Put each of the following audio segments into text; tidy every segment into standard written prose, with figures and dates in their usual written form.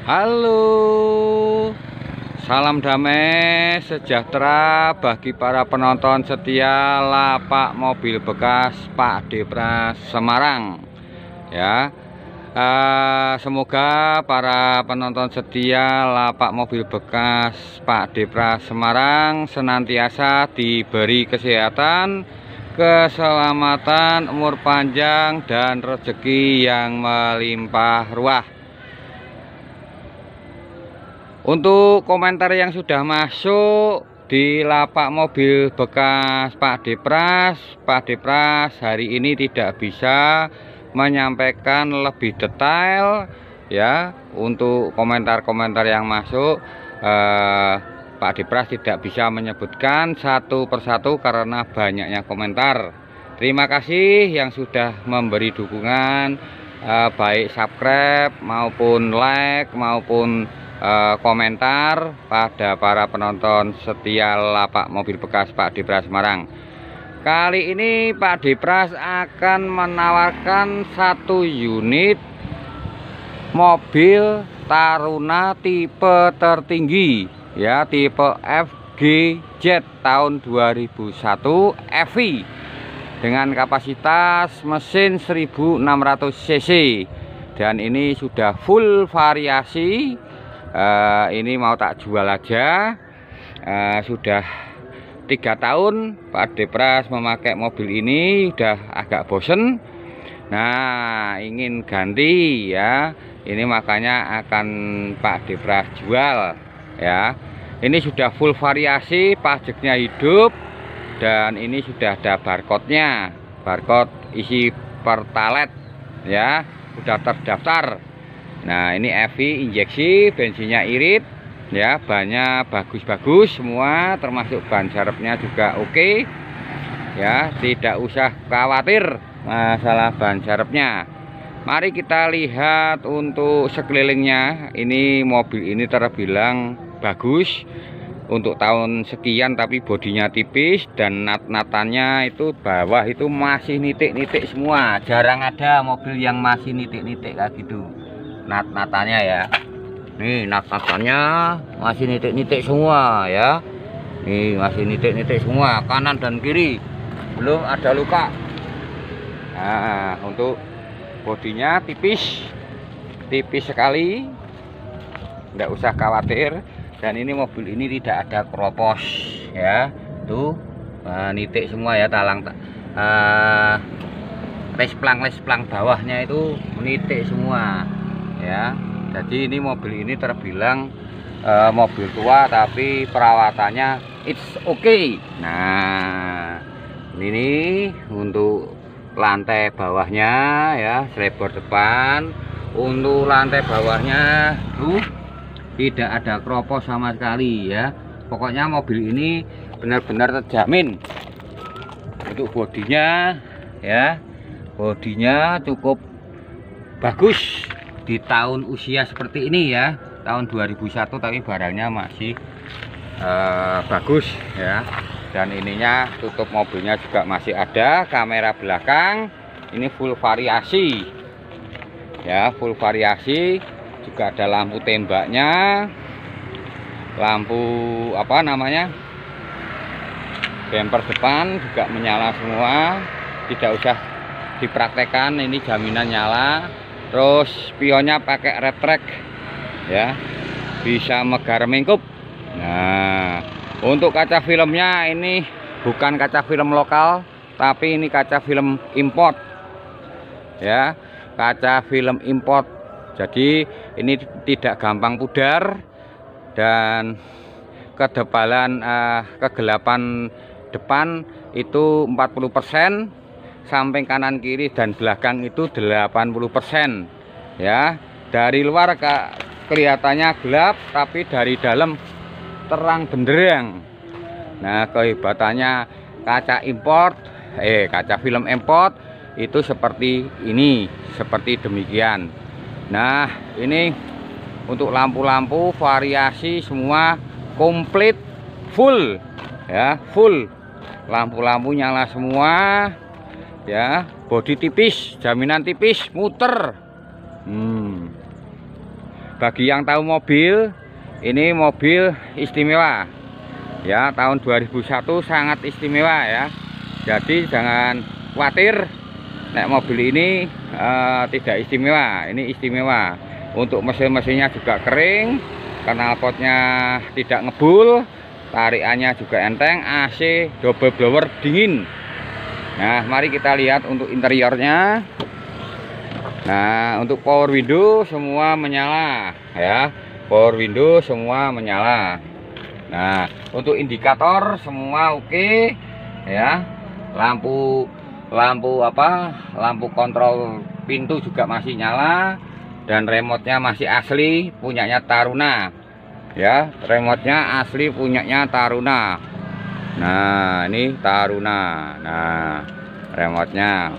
Halo, salam damai sejahtera bagi para penonton setia lapak mobil bekas Pak Depras Semarang. Ya, semoga para penonton setia lapak mobil bekas Pak Depras Semarang senantiasa diberi kesehatan, keselamatan, umur panjang, dan rezeki yang melimpah ruah. Untuk komentar yang sudah masuk di lapak mobil bekas Pak Depras hari ini tidak bisa menyampaikan lebih detail ya. Untuk komentar-komentar yang masuk, Pak Depras tidak bisa menyebutkan satu persatu karena banyaknya komentar. Terima kasih yang sudah memberi dukungan, baik subscribe maupun like maupun komentar pada para penonton setia lapak mobil bekas Pak Depras Semarang. Kali ini Pak Depras akan menawarkan satu unit mobil Taruna tipe tertinggi ya, tipe FGZ tahun 2001 EV dengan kapasitas mesin 1600 cc, dan ini sudah full variasi. Ini mau tak jual aja. Sudah 3 tahun Pak Depras memakai mobil ini, udah agak bosen. Nah, ingin ganti ya. Ini makanya akan Pak Depras jual ya. Ini sudah full variasi, pajaknya hidup, dan ini sudah ada barcode-nya, barcode isi pertalite ya, sudah terdaftar. Nah, ini EV injeksi, bensinnya irit ya, bannya bagus-bagus semua, termasuk ban serepnya juga oke ya, tidak usah khawatir masalah ban serepnya. Mari kita lihat untuk sekelilingnya. Ini mobil ini terbilang bagus untuk tahun sekian, tapi bodinya tipis dan nat-natannya itu bawah itu masih nitik-nitik semua. Jarang ada mobil yang masih nitik-nitik kayak gitu nat-natannya ya. Nih nat-natannya masih nitik-nitik semua ya. Nih masih nitik-nitik semua, kanan dan kiri belum ada luka. Nah, untuk bodinya tipis sekali, nggak usah khawatir. Dan ini mobil ini tidak ada keropos ya, tuh nitik semua ya, talang lesplang bawahnya itu nitik semua ya. Jadi ini mobil ini terbilang mobil tua tapi perawatannya it's okay. Nah, ini untuk lantai bawahnya ya, selebor depan. Untuk lantai bawahnya tuh tidak ada keropos sama sekali ya. Pokoknya mobil ini benar-benar terjamin. Untuk bodinya ya, bodinya cukup bagus di tahun usia seperti ini ya, tahun 2001, tapi barangnya masih bagus ya. Dan ininya tutup mobilnya juga masih ada, kamera belakang ini full variasi ya, full variasi. Juga ada lampu tembaknya, lampu apa namanya, bumper depan juga menyala semua, tidak usah dipraktekkan, ini jaminan nyala. Terus spionnya pakai retrek ya, bisa megar mingkup. Nah, untuk kaca filmnya ini bukan kaca film lokal, tapi ini kaca film import ya, kaca film import. Jadi ini tidak gampang pudar, dan ketebalan kegelapan depan itu 40%, samping kanan kiri dan belakang itu 80% ya. Dari luar kelihatannya gelap, tapi dari dalam terang benderang. Nah, kehebatannya kaca import, kaca film import itu seperti ini, seperti demikian. Nah, ini untuk lampu-lampu variasi semua komplit full ya, full. Lampu-lampu nyala semua ya, bodi tipis, jaminan tipis, muter. bagi yang tahu mobil, ini mobil istimewa ya, tahun 2001 sangat istimewa ya. Jadi jangan khawatir nek mobil ini tidak istimewa. Ini istimewa. Untuk mesin-mesinnya juga kering, knalpotnya tidak ngebul, tarikannya juga enteng, AC double blower dingin. Nah, mari kita lihat untuk interiornya. Nah, untuk power window semua menyala ya. Power window semua menyala. Nah, untuk indikator semua oke ya. Lampu kontrol pintu juga masih nyala, dan remote-nya masih asli punyanya Taruna. Ya, remote-nya asli punyanya Taruna. Nah, ini Taruna. Nah, remote-nya.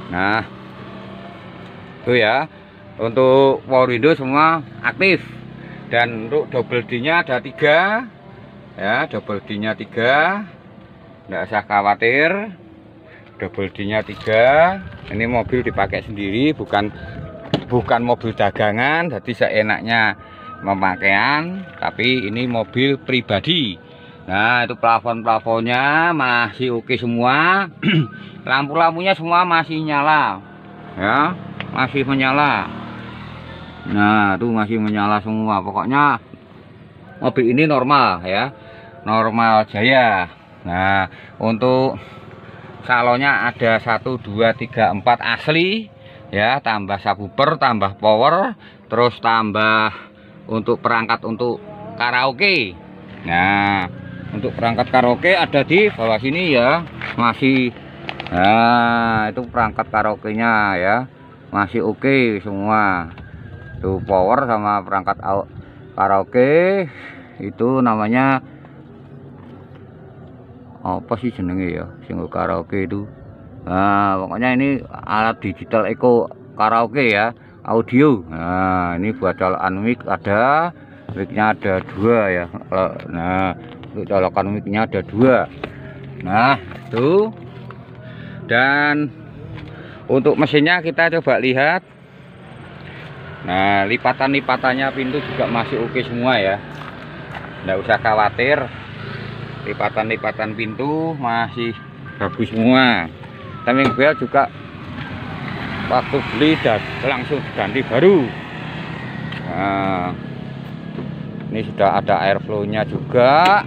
Nah, itu ya. Untuk power window semua aktif. Dan untuk double D-nya ada 3. Ya, double D-nya 3. Nggak usah khawatir. Double D-nya 3. Ini mobil dipakai sendiri, bukan mobil dagangan, jadi seenaknya memakaian, tapi ini mobil pribadi. Nah, itu plafon-plafonnya masih oke semua. Lampu-lampunya semua masih nyala ya, masih menyala. Nah, itu masih menyala semua. Pokoknya mobil ini normal ya, normal jaya. Nah, untuk salonnya ada 1, 2, 3, 4 asli ya, tambah subwoofer, tambah power, terus tambah untuk perangkat untuk karaoke. Nah, untuk perangkat karaoke ada di bawah sini ya, masih. Nah, itu perangkat karaoke-nya ya, masih oke semua. Tuh power sama perangkat karaoke itu namanya apa sih jenenge ya, single karaoke itu. Nah, pokoknya ini alat digital eco karaoke ya, audio. Nah, ini buat colokan mic ada, mic-nya ada 2 ya. Nah, untuk colokan mic-nya ada 2. Nah, tuh. Dan untuk mesinnya kita coba lihat. Nah, lipatan-lipatannya pintu juga masih oke semua ya, nggak usah khawatir. Lipatan-lipatan pintu masih bagus semua. Timing belt juga waktu beli dan langsung diganti baru. Nah, ini sudah ada airflow-nya juga.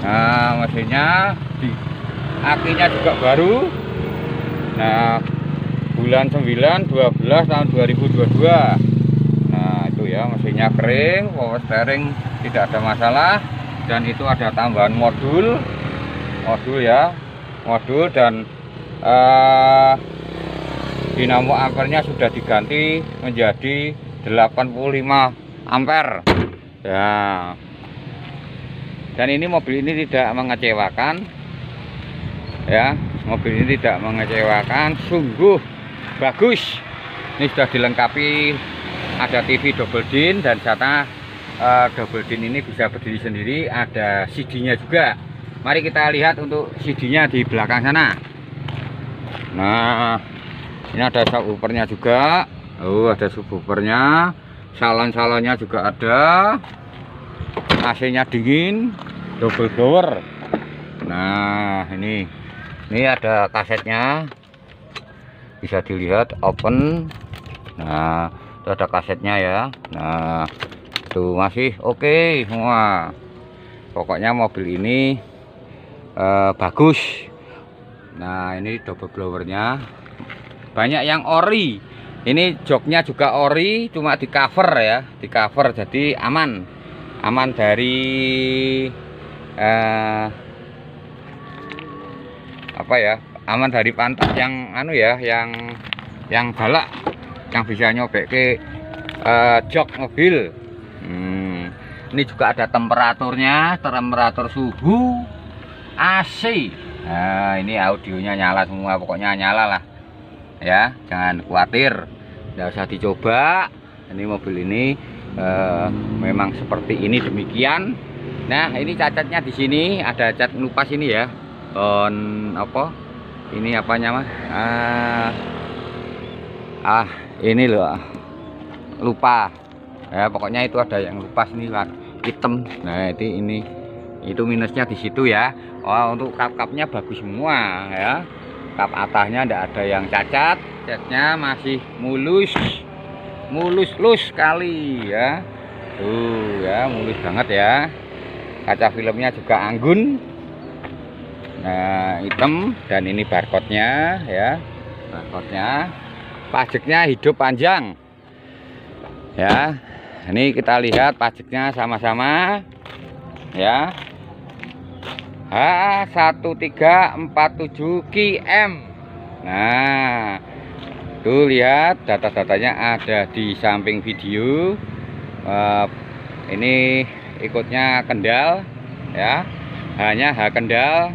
Nah, mesinnya akinya juga baru. Nah, bulan 9 12 tahun 2022. Nah, itu ya, mesinnya kering, power steering tidak ada masalah. Dan itu ada tambahan modul ya, modul, dan dinamo ampernya sudah diganti menjadi 85 ampere ya. Dan ini mobil ini tidak mengecewakan ya, mobil ini tidak mengecewakan, sungguh bagus. Ini sudah dilengkapi, ada TV double din, dan sana double din ini bisa berdiri sendiri, ada CD-nya juga. Mari kita lihat untuk CD-nya di belakang sana. Nah, ini ada subwoofernya juga. Oh, ada subwoofernya, salon-salonnya juga ada, AC-nya dingin, double blower. Nah, ini ada kasetnya, bisa dilihat open. Nah, itu ada kasetnya ya. Nah, itu masih oke semua. Pokoknya mobil ini bagus. Nah, ini double blowernya banyak yang ori. Ini joknya juga ori, cuma di cover ya, di cover, jadi aman dari apa ya, aman dari pantat yang anu ya, yang galak, yang bisa nyobek ke jok mobil. Ini juga ada temperaturnya, temperatur suhu, AC. Nah, ini audionya nyala semua, pokoknya nyala lah ya, jangan khawatir, nggak usah dicoba. Ini mobil ini memang seperti ini, demikian. Nah, ini cacatnya di sini, ada cat ngelupas ini ya, apa ini apanya mas, ini loh, lupa ya, pokoknya itu ada yang lupa sini kan hitam. Nah itu minusnya di situ ya. Oh, untuk kap-kapnya bagus semua ya, kap atasnya tidak ada yang cacat, catnya masih mulus sekali ya. Tuh ya, mulus banget ya. Kaca filmnya juga anggun. Nah, hitam, dan ini barcode-nya ya. Barcode-nya. Pajaknya hidup panjang. Ya. Ini kita lihat pajaknya sama-sama. Ya. H1347KM. Nah, tuh lihat data-datanya ada di samping video. Ini ikutnya Kendal ya, hanya H Kendal.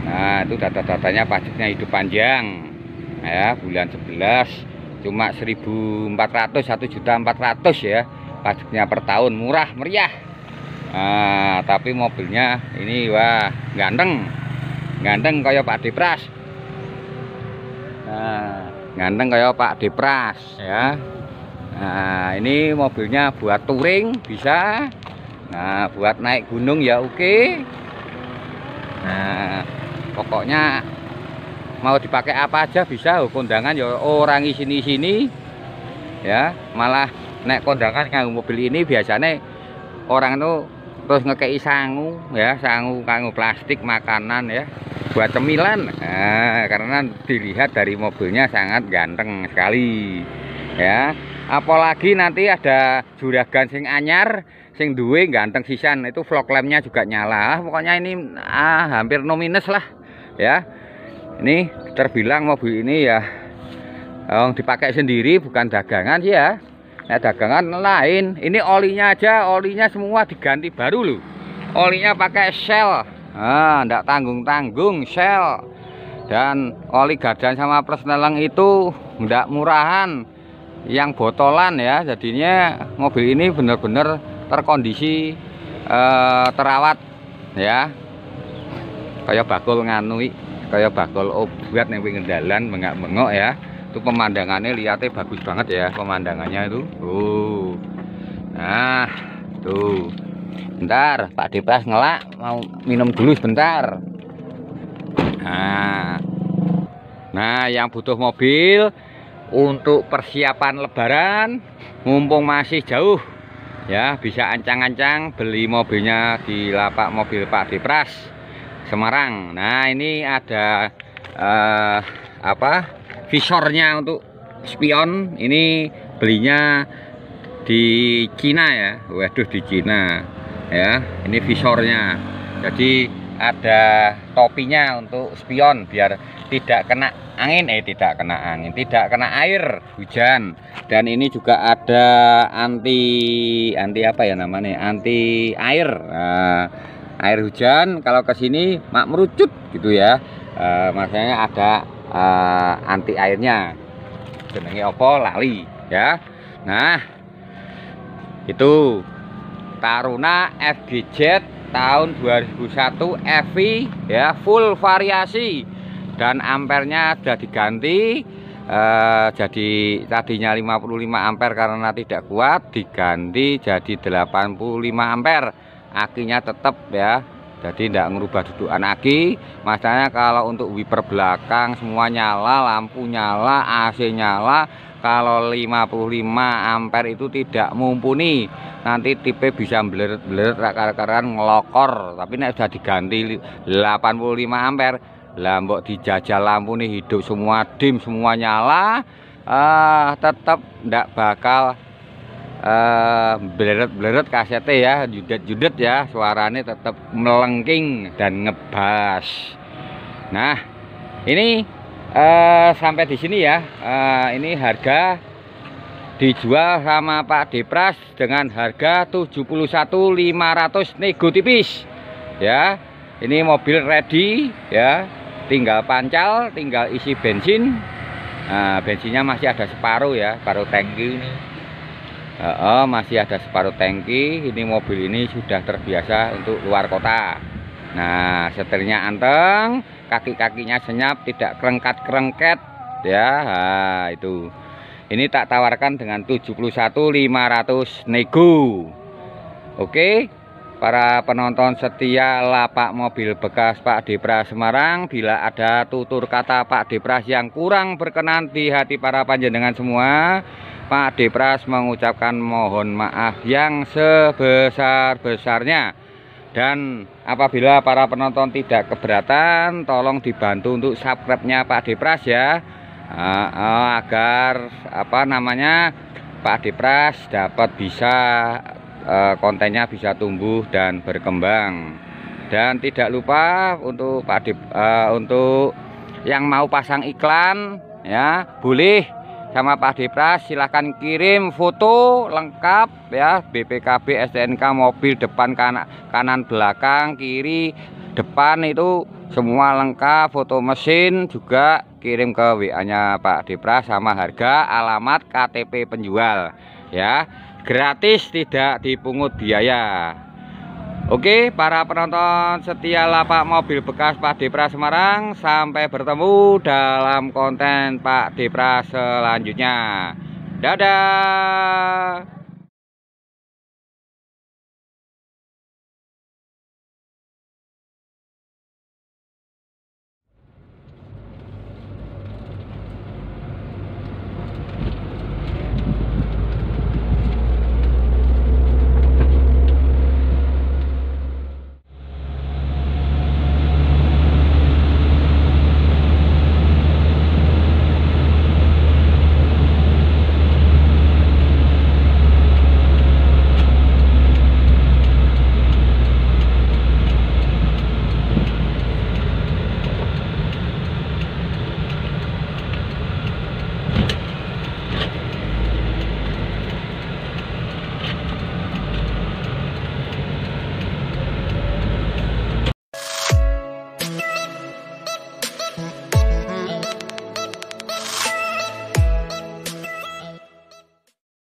Nah, itu data-datanya pajaknya hidup panjang ya, bulan 11 cuma 1.400, 1.400.000 ya pajaknya per tahun, murah meriah. Nah, tapi mobilnya ini wah ganteng kayak Pak Depras. Nah, ganteng kayak Pak Depras ya. Nah, ini mobilnya buat touring bisa. Nah, buat naik gunung ya oke. Nah, pokoknya mau dipakai apa aja bisa. Kondangan ya orang sini ya, malah naik kondangan nganggo mobil ini biasanya orang itu terus ngekei sangu ya, sangu kanggo plastik makanan ya, buat cemilan. Nah, karena dilihat dari mobilnya sangat ganteng sekali ya. Apalagi nanti ada juragan sing anyar sing duwe ganteng sisan, itu fog lampnya juga nyala. Pokoknya ini hampir no minus lah ya. Ini terbilang mobil ini ya dipakai sendiri, bukan dagangan sih ya. Nah, dagangan lain. Ini olinya aja, olinya semua diganti baru loh. Olinya pakai Shell. Ndak tanggung-tanggung Shell. Dan oli Gardan sama Persneleng itu ndak murahan, yang botolan ya. Jadinya mobil ini benar-benar terkondisi, terawat ya. Kayak bakul nganui, kayak bakul obat yang pinggir jalan bengak-bengok ya. Itu pemandangannya lihatnya bagus banget ya, pemandangannya itu. Nah, tuh. Bentar, Pak Depras ngelak, mau minum dulu sebentar. Nah, yang butuh mobil untuk persiapan lebaran, mumpung masih jauh ya, bisa ancang-ancang beli mobilnya di lapak mobil Pak Depras Semarang. Nah, ini ada visornya untuk spion. Ini belinya di Cina ya. Waduh, di Cina ya. Ini visornya. Jadi ada topinya untuk spion biar tidak kena angin, tidak kena air hujan. Dan ini juga ada anti apa ya namanya, anti air. Air hujan kalau ke sini mak merucut gitu ya. Makanya ada anti airnya. Jenenge opo lali ya. Nah, itu Taruna FGZ tahun 2001 EV ya, full variasi, dan ampernya sudah diganti. Jadi tadinya 55 ampere karena tidak kuat, diganti jadi 85 ampere. Akinya tetap ya, jadi tidak merubah dudukan aki. Masalahnya kalau untuk wiper belakang semua nyala, lampu nyala, AC nyala. Kalau 55 ampere itu tidak mumpuni, nanti tipe bisa bleret akar-akaran ngelokor. Tapi ini sudah diganti 85 ampere, lah mbok dijajal lampu nih hidup semua, dim semua nyala, tetap tidak bakal bleret kasetnya ya, judet ya, suaranya tetap melengking dan ngebas. Nah, ini sampai di sini ya. Ini harga dijual sama Pak Depras dengan harga 71.500 nego tipis ya. Ini mobil ready ya, tinggal pancal, tinggal isi bensin. Nah, bensinnya masih ada separuh ya, separuh tangki ini. Masih ada separuh tangki. Ini mobil ini sudah terbiasa untuk luar kota. Nah, setirnya anteng, kaki-kakinya senyap, tidak kerengkat-kerengket ya. Nah, itu. Ini tak tawarkan dengan 71.500 nego. Oke, para penonton setia lapak mobil bekas Pak Depras Semarang, bila ada tutur kata Pak Depras yang kurang berkenan di hati para panjenengan semua, Pak Depras mengucapkan mohon maaf yang sebesar-besarnya. Dan apabila para penonton tidak keberatan, tolong dibantu untuk subscribe-nya Pak Depras ya, agar Pak Depras dapat bisa kontennya bisa tumbuh dan berkembang. Dan tidak lupa untuk untuk yang mau pasang iklan ya, boleh sama Pak Depras, silahkan kirim foto lengkap ya, BPKB, STNK, mobil depan, kanan, belakang, kiri, depan, itu semua lengkap, foto mesin juga kirim ke WA-nya Pak Depras sama harga, alamat, KTP penjual ya, gratis, tidak dipungut biaya. Oke, para penonton setia lapak mobil bekas Pak Depras Semarang, sampai bertemu dalam konten Pak Depras selanjutnya. Dadah.